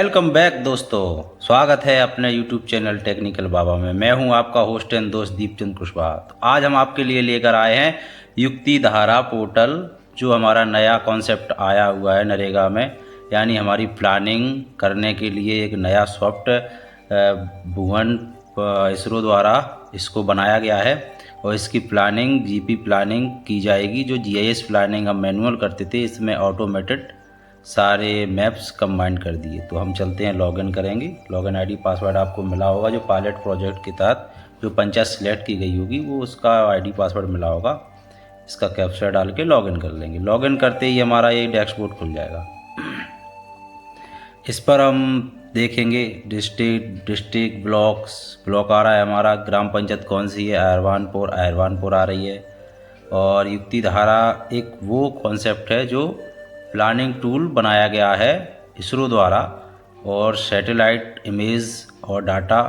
Welcome back दोस्तों। स्वागत है अपने यूट्यूब चैनल टेक्निकल बाबा में। मैं हूं आपका होस्ट एंड दोस्त दीपचंद कुशवाहा। तो आज हम आपके लिए लेकर आए हैं युक्ति धारा पोर्टल, जो हमारा नया कॉन्सेप्ट आया हुआ है नरेगा में। यानी हमारी प्लानिंग करने के लिए एक नया सॉफ्ट भुवन इसरो द्वारा इसको बनाया गया है। और इसकी प्लानिंग जीपी प्लानिंग की जाएगी। जो जीआईएस प्लानिंग हम मैनुअल करते थे, इसमें ऑटोमेटेड सारे मैप्स कंबाइन कर दिए। तो हम चलते हैं, लॉगिन करेंगे। लॉगिन आईडी पासवर्ड आपको मिला होगा, जो पायलट प्रोजेक्ट के तहत जो पंचायत सिलेक्ट की गई होगी वो उसका आईडी पासवर्ड मिला होगा। इसका कैप्चा डाल के लॉगिन कर लेंगे। लॉगिन करते ही हमारा ये डैशबोर्ड खुल जाएगा। इस पर हम देखेंगे डिस्ट्रिक्ट ब्लॉक आ रहा है हमारा। ग्राम पंचायत कौन सी है? अहिरवानपुर आ रही है। और युक्ति धारा एक वो कॉन्सेप्ट है जो प्लानिंग टूल बनाया गया है इसरो द्वारा। और सैटेलाइट इमेज और डाटा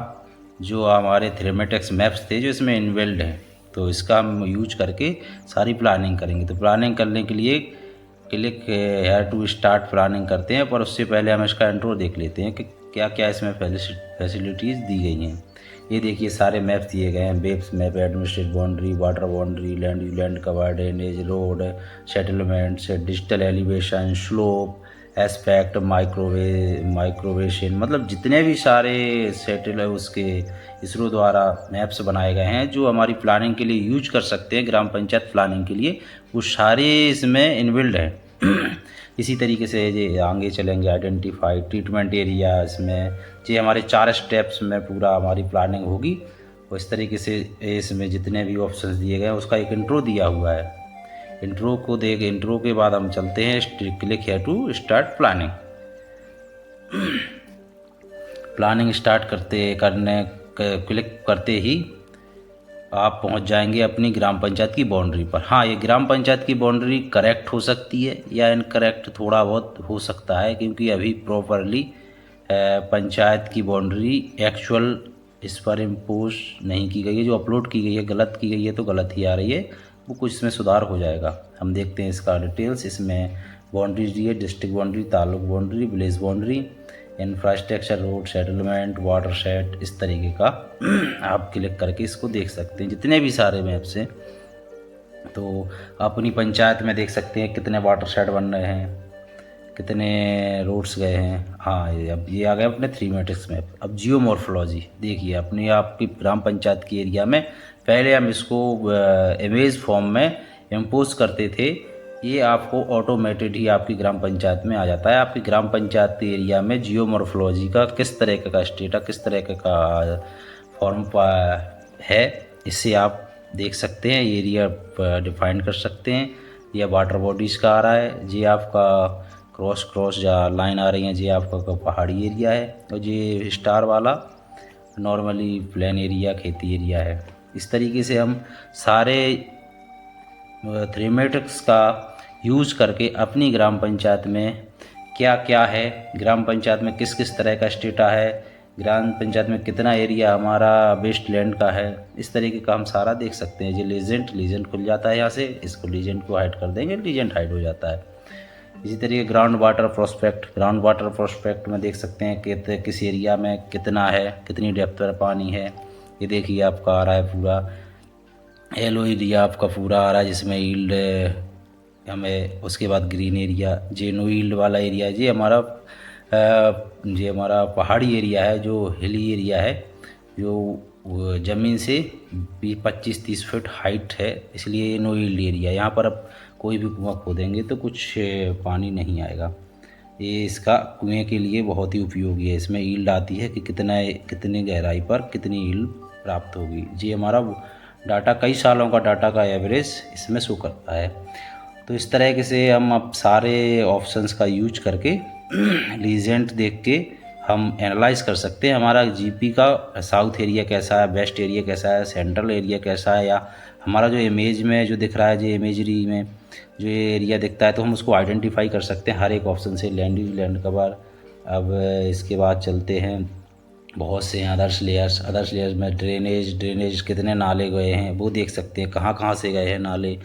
जो हमारे थ्रेमेटिक्स मैप्स थे जो इसमें इनबिल्ड हैं, तो इसका हम यूज करके सारी प्लानिंग करेंगे। तो प्लानिंग करने के लिए click here to start planning करते हैं। पर उससे पहले हम इसका इंट्रो देख लेते हैं कि क्या क्या इसमें फैसिलिटीज़ दी गई हैं। ये देखिए, सारे मैप्स दिए गए हैं। Base map, administrative boundary, water boundary, land cover, drainage, road, settlements, digital elevation, slope, aspect, माइक्रोवेशन, मतलब जितने भी सारे उसके इसरो द्वारा मैप्स बनाए गए हैं जो हमारी प्लानिंग के लिए यूज कर सकते हैं, ग्राम पंचायत प्लानिंग के लिए, वो सारे इसमें इनबिल्ड हैं। इसी तरीके से ये आगे चलेंगे। आइडेंटिफाई ट्रीटमेंट एरिया, इसमें ये हमारे 4 स्टेप्स में पूरा हमारी प्लानिंग होगी। और इस तरीके से इसमें जितने भी ऑप्शंस दिए गए हैं उसका एक इंट्रो दिया हुआ है। इंट्रो के बाद हम चलते हैं click here to start planning. Planning start click करते ही आप पहुंच जाएंगे अपनी ग्राम पंचायत की बाउंड्री पर। हाँ, ये ग्राम पंचायत की बाउंड्री करेक्ट हो सकती है या इनकरेक्ट थोड़ा बहुत हो सकता है, क्योंकि अभी प्रॉपरली पंचायत की बाउंड्री एक्चुअल इस पर इम्पोज नहीं की गई है। जो अपलोड की गई है गलत की गई है, तो गलत ही आ रही है। वो कुछ इसमें सुधार हो जाएगा। हम देखते हैं इसका डिटेल्स। इसमें बाउंड्रीज दी है, district boundary, taluk boundary, village boundary, infrastructure, road, settlement, water set, इस तरीके का आप क्लिक करके इसको देख सकते हैं। जितने भी सारे मैप्स हैं, तो अपनी पंचायत में देख सकते हैं कितने वाटर सेट बन रहे हैं, कितने रोड्स गए हैं। हाँ, अब ये आ गया अपने थ्रीमेटिक्स मैप। अब जियोमॉर्फोलॉजी देखिए, अपनी आपकी ग्राम पंचायत की एरिया में पहले हम इसको इमेज फॉर्म में इम्पोज करते थे। ये आपको ऑटोमेटेड ही आपकी ग्राम पंचायत में आ जाता है। आपकी ग्राम पंचायत के एरिया में जियोमॉर्फोलॉजी का किस तरह का स्टेटा, किस तरह का फॉर्म है, इससे आप देख सकते हैं। एरिया डिफाइन कर सकते हैं। या वाटर बॉडीज़ का आ रहा है, ये आपका क्रॉस या लाइन आ रही है, ये आपका पहाड़ी एरिया है। और ये स्टार वाला नॉर्मली प्लेन एरिया, खेती एरिया है। इस तरीके से हम सारे थ्रीमेटिक्स का यूज़ करके अपनी ग्राम पंचायत में क्या क्या है, ग्राम पंचायत में किस किस तरह का स्टेटा है, ग्राम पंचायत में कितना एरिया हमारा वेस्ट लैंड का है, इस तरीके का हम सारा देख सकते हैं। ये लीजेंड खुल जाता है यहाँ से। इसको लीजेंड को हाइड कर देंगे, लीजेंड हाइड हो जाता है। इसी तरीके ग्राउंड वाटर प्रोस्पेक्ट में देख सकते हैं कि किस एरिया में कितना है, कितनी डेप्थ पर पानी है। ये देखिए, आपका आ रहा है पूरा येलो एरिया, आपका पूरा आ रहा है जिसमें ईल्ड हमें। उसके बाद ग्रीन एरिया, जे नो ईल्ड वाला एरिया, ये हमारा पहाड़ी एरिया है, जो हिली एरिया है, जो ज़मीन से 25-30 फीट हाइट है, इसलिए ये नो ईल्ड एरिया। यहाँ पर अब कोई भी कुआं खोदेंगे तो कुछ पानी नहीं आएगा। ये इसका कुएं के लिए बहुत ही उपयोगी है। इसमें ईल्ड आती है कि कितने गहराई पर कितनी ईल्ड प्राप्त होगी। ये हमारा डाटा, कई सालों का डाटा का एवरेज इसमें शो करता है। तो इस तरह से हम अब सारे ऑप्शंस का यूज करके लीजेंड देख के हम एनालाइज कर सकते हैं हमारा जीपी का साउथ एरिया कैसा है, वेस्ट एरिया कैसा है, सेंट्रल एरिया कैसा है, या हमारा जो इमेज में जो दिख रहा है, जो इमेजरी में जो एरिया दिखता है, तो हम उसको आइडेंटिफाई कर सकते हैं हर एक ऑप्शन से। Land cover. अब इसके बाद चलते हैं, बहुत से अदर्स लेयर्स में ड्रेनेज कितने नाले गए हैं वो देख सकते हैं, कहाँ कहाँ से गए हैं नाले,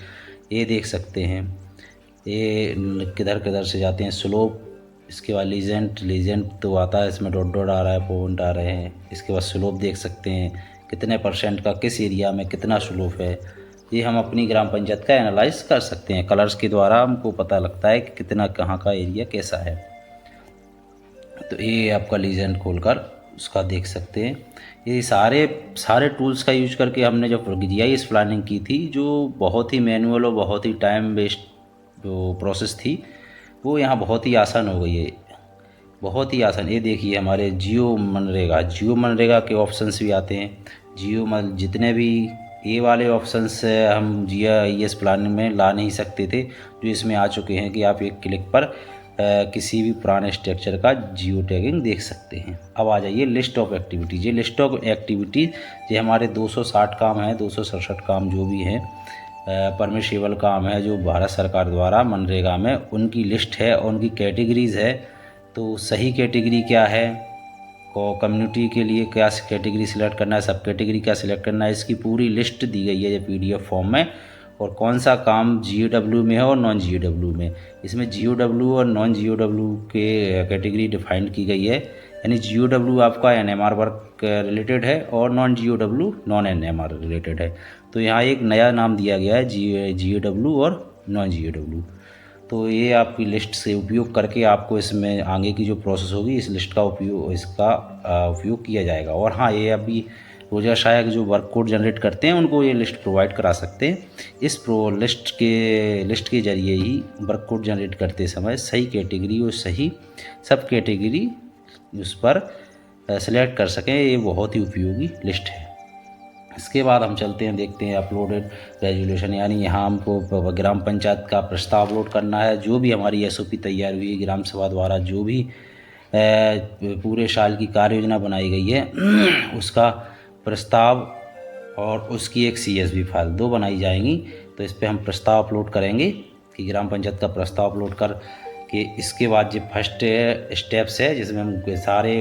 ये देख सकते हैं। ये किधर किधर से जाते हैं। स्लोप इसके बाद लीजेंट तो आता है, इसमें डॉट डॉट आ रहा है, पॉइंट आ रहे हैं। इसके बाद स्लोप देख सकते हैं कितने % का किस एरिया में कितना स्लोप है। ये हम अपनी ग्राम पंचायत का एनालाइज कर सकते हैं, कलर्स के द्वारा हमको पता लगता है कि कितना कहाँ का एरिया कैसा है। तो ये आपका लीजेंड खोलकर उसका देख सकते हैं। ये सारे टूल्स का यूज करके हमने जो GIS प्लानिंग की थी, जो बहुत ही मैनुअल और बहुत ही टाइम वेस्ट जो प्रोसेस थी, वो यहाँ बहुत ही आसान हो गई है, बहुत ही आसान। ये देखिए हमारे जियो मनरेगा के ऑप्शंस भी आते हैं। जितने भी ये वाले ऑप्शंस हम GIS प्लानिंग में ला नहीं सकते थे, जो इसमें आ चुके हैं कि आप एक क्लिक पर किसी भी पुराने स्ट्रक्चर का जियो टैगिंग देख सकते हैं। अब आ जाइए लिस्ट ऑफ एक्टिविटीज़। ये लिस्ट ऑफ एक्टिविटीज़ ये हमारे 260 काम हैं, 267 काम जो भी हैं परमिशिबल काम है जो भारत सरकार द्वारा मनरेगा में, उनकी लिस्ट है और उनकी कैटेगरीज़ है। तो सही कैटेगरी क्या है, और कम्युनिटी के लिए क्या कैटेगरी सिलेक्ट करना है, सब कैटेगरी क्या सिलेक्ट करना है, इसकी पूरी लिस्ट दी गई है ये PDF फॉर्म में। और कौन सा काम GOW में है और नॉन GOW में। इसमें GOW और नॉन GOW के कैटेगरी डिफाइंड की गई है, यानी GOW आपका NMR वर्क रिलेटेड है और non GOW non NMR related है। तो यहाँ एक नया नाम दिया गया है GOW और नॉन GOW। तो ये आपकी लिस्ट से उपयोग करके आपको इसमें आगे की जो प्रोसेस होगी इस लिस्ट का उपयोग किया जाएगा। और हाँ, ये अभी रोजा सहायक जो वर्क कोड जनरेट करते हैं उनको ये लिस्ट प्रोवाइड करा सकते हैं। इस लिस्ट के जरिए ही वर्क कोड जनरेट करते समय सही कैटेगरी और सही सब कैटेगरी उस पर सेलेक्ट कर सकें। ये बहुत ही उपयोगी लिस्ट है। इसके बाद हम चलते हैं, देखते हैं अपलोडेड रेजोल्यूशन, यानी यहाँ हमको ग्राम पंचायत का प्रस्ताव अपलोड करना है। जो भी हमारी SOP तैयार हुई है ग्राम सभा द्वारा, जो भी पूरे साल की कार्य योजना बनाई गई है उसका प्रस्ताव और उसकी एक CSV फाइल 2 बनाई जाएंगी। तो इस पर हम प्रस्ताव अपलोड करेंगे कि ग्राम पंचायत का प्रस्ताव अपलोड कर के इसके बाद जो फर्स्ट स्टेप्स है जिसमें हम सारे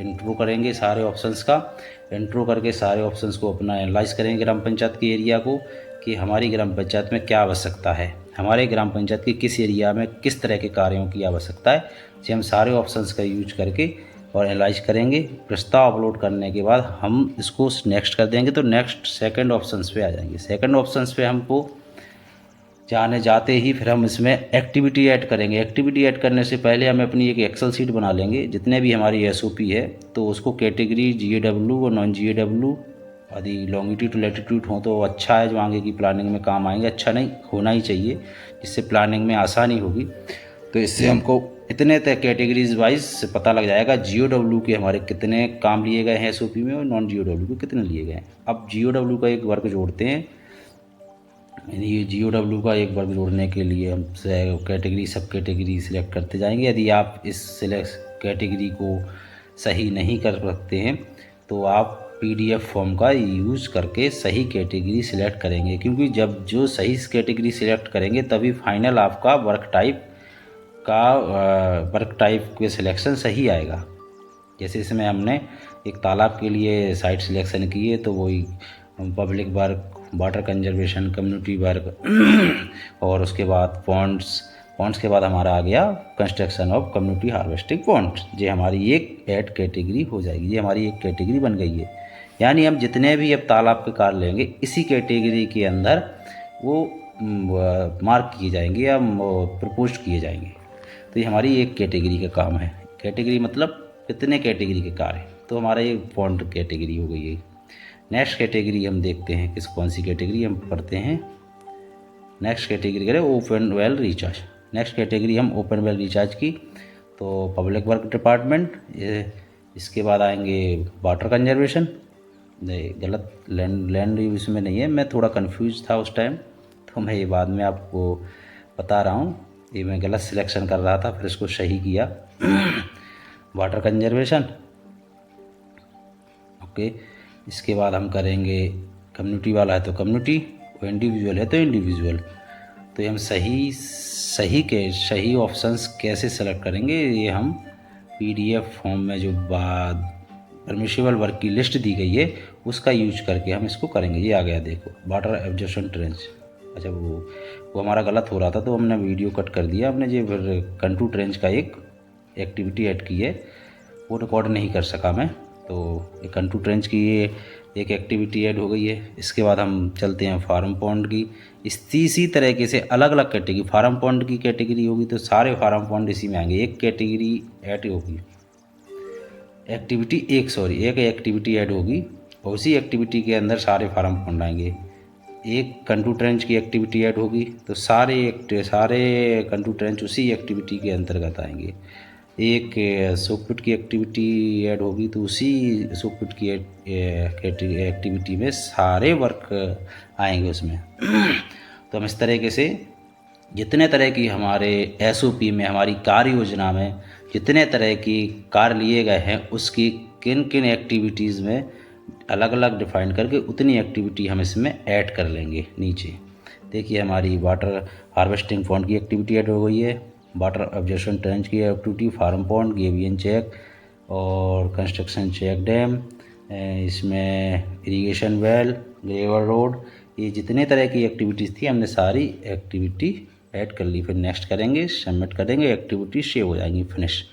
इंट्रो करेंगे, सारे ऑप्शंस का इंट्रो करके सारे ऑप्शंस को अपना एनालाइज करेंगे ग्राम पंचायत के एरिया को, कि हमारी ग्राम पंचायत में क्या आवश्यकता है, हमारे ग्राम पंचायत के किस एरिया में किस तरह के कार्यों की आवश्यकता है। जी हम सारे ऑप्शंस का यूज करके और एनालाइज करेंगे। प्रस्ताव अपलोड करने के बाद हम इसको नेक्स्ट कर देंगे, तो नेक्स्ट सेकंड ऑप्शंस पे आ जाएंगे। सेकंड ऑप्शंस पे हमको जाते ही फिर हम इसमें एक्टिविटी ऐड करेंगे। एक्टिविटी ऐड करने से पहले हम अपनी एक एक्सेल शीट बना लेंगे, जितने भी हमारी SOP है तो उसको कैटेगरी GOW और नॉन GOW यदि लॉन्गिट्यूड टू लैटिट्यूड हो तो अच्छा है, जो आगे की प्लानिंग में काम आएंगे। अच्छा नहीं होना ही चाहिए, जिससे प्लानिंग में आसानी होगी। तो इससे हमको इतने तक कैटेगरीज वाइज पता लग जाएगा GOW के हमारे कितने काम लिए गए हैं SOP में और नॉन GOW के कितने लिए गए हैं। अब GOW का एक वर्ग जोड़ते हैं, ये GOW का एक वर्ग जोड़ने के लिए हम कैटेगरी सब कैटेगरी सिलेक्ट करते जाएंगे। यदि आप इस सिलेक्ट कैटेगरी को सही नहीं कर सकते हैं तो आप PDF फॉर्म का यूज़ करके सही कैटेगरी सिलेक्ट करेंगे, क्योंकि जब जो सही कैटेगरी सिलेक्ट करेंगे तभी फाइनल आपका वर्क टाइप के सिलेक्शन सही आएगा। जैसे इसमें हमने एक तालाब के लिए साइट सिलेक्शन की है, तो वही public work, water conservation, community work और उसके बाद पॉन्ड्स के बाद हमारा आ गया construction of community harvesting ponds. ये हमारी एक ऐड कैटेगरी हो जाएगी, ये हमारी एक कैटेगरी बन गई है। यानी हम जितने भी अब तालाब के कार्य लेंगे इसी कैटेगरी के अंदर वो मार्क किए जाएंगे या प्रपोज किए जाएंगे। तो ये हमारी एक कैटेगरी का काम है। कैटेगरी मतलब कितने कैटेगरी के कार्य, तो हमारा ये पॉइंट कैटेगरी हो गई है। नेक्स्ट कैटेगरी हम देखते हैं कौन सी कैटेगरी हम पढ़ते हैं। नेक्स्ट कैटेगरी करें open well recharge. Next category हम ओपन वेल रिचार्ज की, तो पब्लिक वर्क डिपार्टमेंट। इसके बाद आएंगे वाटर कंजर्वेशन। नहीं, गलत लैंड यूज में नहीं है, मैं थोड़ा कंफ्यूज था उस टाइम, तो मैं ये बाद में आपको बता रहा हूँ। ये मैं गलत सिलेक्शन कर रहा था, फिर इसको सही किया। Water conservation, okay. इसके बाद हम करेंगे कम्युनिटी वाला है तो कम्युनिटी, इंडिविजुअल है तो इंडिविजुअल। तो हम सही ऑप्शंस कैसे सेलेक्ट करेंगे, ये हम PDF फॉर्म में जो बाद परमिशिबल वर्क की लिस्ट दी गई है उसका यूज करके हम इसको करेंगे। ये आ गया, देखो वाटर एब्जॉर्प्शन ट्रेंच। अच्छा, वो हमारा गलत हो रहा था तो हमने वीडियो कट कर दिया हमने। ये फिर कंटू ट्रेंच का एक एक्टिविटी ऐड की है वो रिकॉर्ड नहीं कर सका मैं। तो ये कंटू ट्रेंच की ये एक एक्टिविटी ऐड हो गई है। इसके बाद हम चलते हैं फार्म पॉन्ड की। इसी तरीके से अलग अलग कैटेगरी, फार्म पॉन्ड की कैटेगरी होगी तो सारे फार्म पॉन्ड इसी में आएंगे। एक कैटेगरी ऐड होगी, एक एक्टिविटी ऐड होगी और उसी एक्टिविटी के अंदर सारे फार्म पॉन्ड आएंगे। एक कंटू ट्रेंच की एक्टिविटी ऐड होगी तो सारे कंटू ट्रेंच उसी एक्टिविटी के अंतर्गत आएंगे। एक सोकपिट की एक्टिविटी ऐड होगी तो उसी सोकपिट की एक्टिविटी में सारे वर्क आएंगे उसमें। तो हम इस तरीके से जितने तरह की हमारे SOP में, हमारी कार्य योजना में जितने तरह की कार्य लिए गए हैं उसकी किन किन एक्टिविटीज़ में अलग अलग डिफाइन करके उतनी एक्टिविटी हम इसमें ऐड कर लेंगे। नीचे देखिए हमारी वाटर हार्वेस्टिंग पॉन्ड की एक्टिविटी ऐड हो गई है, वाटर ऑब्जर्वेशन ट्रेंच की एक्टिविटी, फार्म पॉन्ड, गेवियन चेक और कंस्ट्रक्शन चेक डैम, इसमें इरिगेशन वेल, ग्रेवल रोड, ये जितने तरह की एक्टिविटीज़ थी हमने सारी एक्टिविटी ऐड कर ली। फिर नेक्स्ट करेंगे, सबमिट करेंगे, एक्टिविटी सेव हो जाएंगी, फिनिश।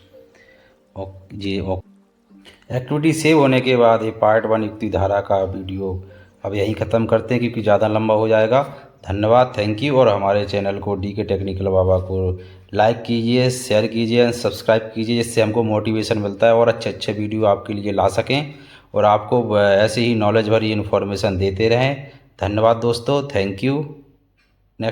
एक्टिविटी सेव होने के बाद ये पार्ट 1 युक्ति धारा का वीडियो अब यहीं ख़त्म करते हैं क्योंकि ज़्यादा लंबा हो जाएगा। धन्यवाद, थैंक यू। और हमारे चैनल को DK टेक्निकल बाबा को लाइक कीजिए, शेयर कीजिए एंड सब्सक्राइब कीजिए, जिससे हमको मोटिवेशन मिलता है और अच्छे अच्छे वीडियो आपके लिए ला सकें और आपको ऐसे ही नॉलेज भरी इन्फॉर्मेशन देते रहें। धन्यवाद दोस्तों, थैंक यू।